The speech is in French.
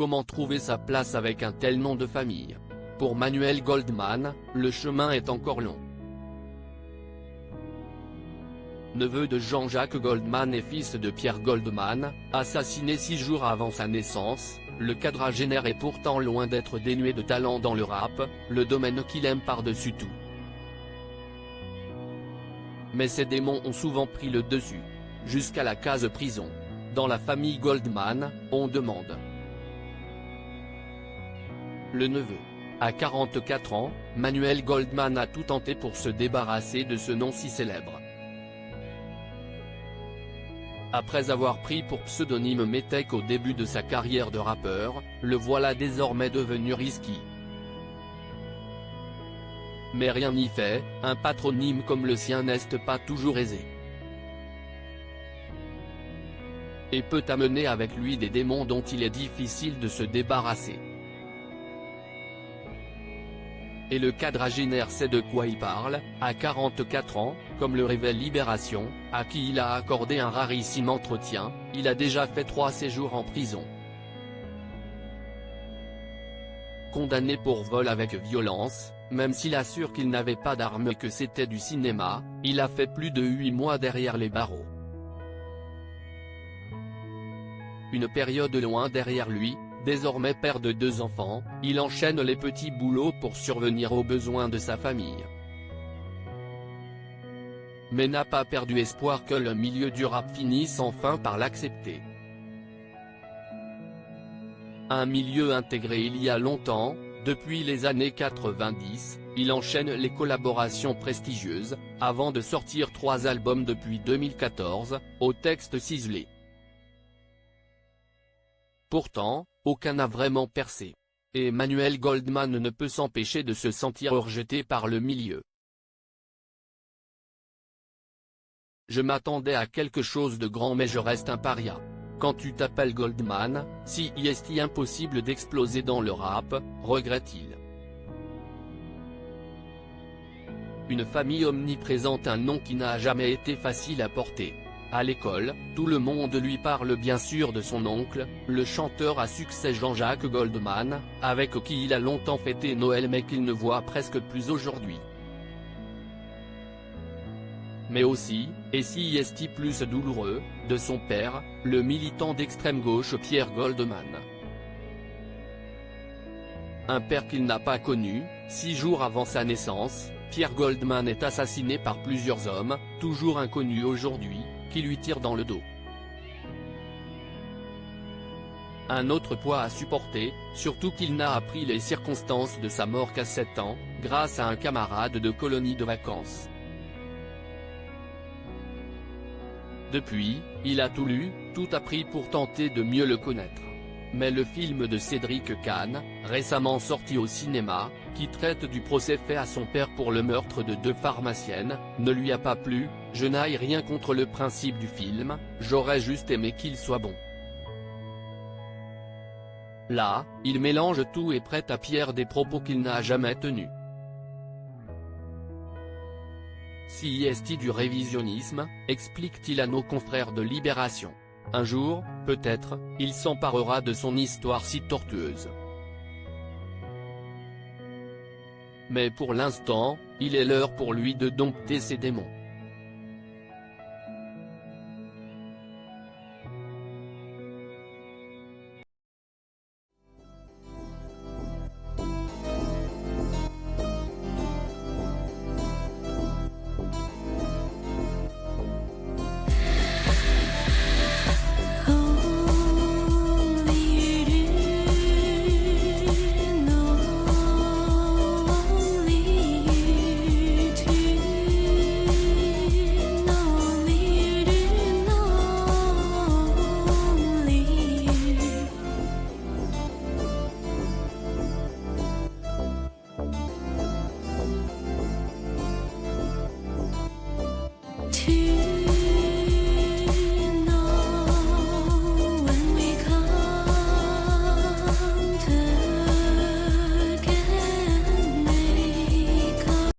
comment trouver sa place avec un tel nom de famille? Pour Manuel Goldman, le chemin est encore long. Neveu de Jean-Jacques Goldman et fils de Pierre Goldman, assassiné 6 jours avant sa naissance, le quadragénaire est pourtant loin d'être dénué de talent dans le rap, le domaine qu'il aime par-dessus tout. Mais ses démons ont souvent pris le dessus. Jusqu'à la case prison. Dans la famille Goldman, on demande. Le neveu. À 44 ans, Manuel Goldman a tout tenté pour se débarrasser de ce nom si célèbre. Après avoir pris pour pseudonyme Metek au début de sa carrière de rappeur, le voilà désormais devenu Risky. Mais rien n'y fait, un patronyme comme le sien n'est pas toujours aisé. Et peut amener avec lui des démons dont il est difficile de se débarrasser. Et le quadragénaire sait de quoi il parle, à 44 ans, comme le révèle Libération, à qui il a accordé un rarissime entretien, il a déjà fait 3 séjours en prison. Condamné pour vol avec violence, même s'il assure qu'il n'avait pas d'arme et que c'était du cinéma, il a fait plus de 8 mois derrière les barreaux. Une période loin derrière lui, désormais père de 2 enfants, il enchaîne les petits boulots pour survenir aux besoins de sa famille. Mais n'a pas perdu espoir que le milieu du rap finisse enfin par l'accepter. Un milieu intégré il y a longtemps, depuis les années 90, il enchaîne les collaborations prestigieuses, avant de sortir 3 albums depuis 2014, au texte ciselé. Pourtant, aucun n'a vraiment percé. Et Manuel Goldman ne peut s'empêcher de se sentir rejeté par le milieu. Je m'attendais à quelque chose de grand mais je reste un paria. Quand tu t'appelles Goldman, si est impossible d'exploser dans le rap, regrette-t-il. Une famille omniprésente, un nom qui n'a jamais été facile à porter. À l'école, tout le monde lui parle bien sûr de son oncle, le chanteur à succès Jean-Jacques Goldman, avec qui il a longtemps fêté Noël mais qu'il ne voit presque plus aujourd'hui. Mais aussi, et si est plus douloureux, de son père, le militant d'extrême gauche Pierre Goldman. Un père qu'il n'a pas connu, 6 jours avant sa naissance, Pierre Goldman est assassiné par plusieurs hommes, toujours inconnus aujourd'hui, qui lui tirent dans le dos. Un autre poids à supporter, surtout qu'il n'a appris les circonstances de sa mort qu'à 7 ans, grâce à un camarade de colonie de vacances. Depuis, il a tout lu, tout appris pour tenter de mieux le connaître. Mais le film de Cédric Kahn, récemment sorti au cinéma, qui traite du procès fait à son père pour le meurtre de 2 pharmaciennes, ne lui a pas plu. Je n'ai rien contre le principe du film, j'aurais juste aimé qu'il soit bon. Là, il mélange tout et prête à Pierre des propos qu'il n'a jamais tenus. Si est du révisionnisme, explique-t-il à nos confrères de Libération. Un jour, peut-être, il s'emparera de son histoire si tortueuse. Mais pour l'instant, il est l'heure pour lui de dompter ses démons.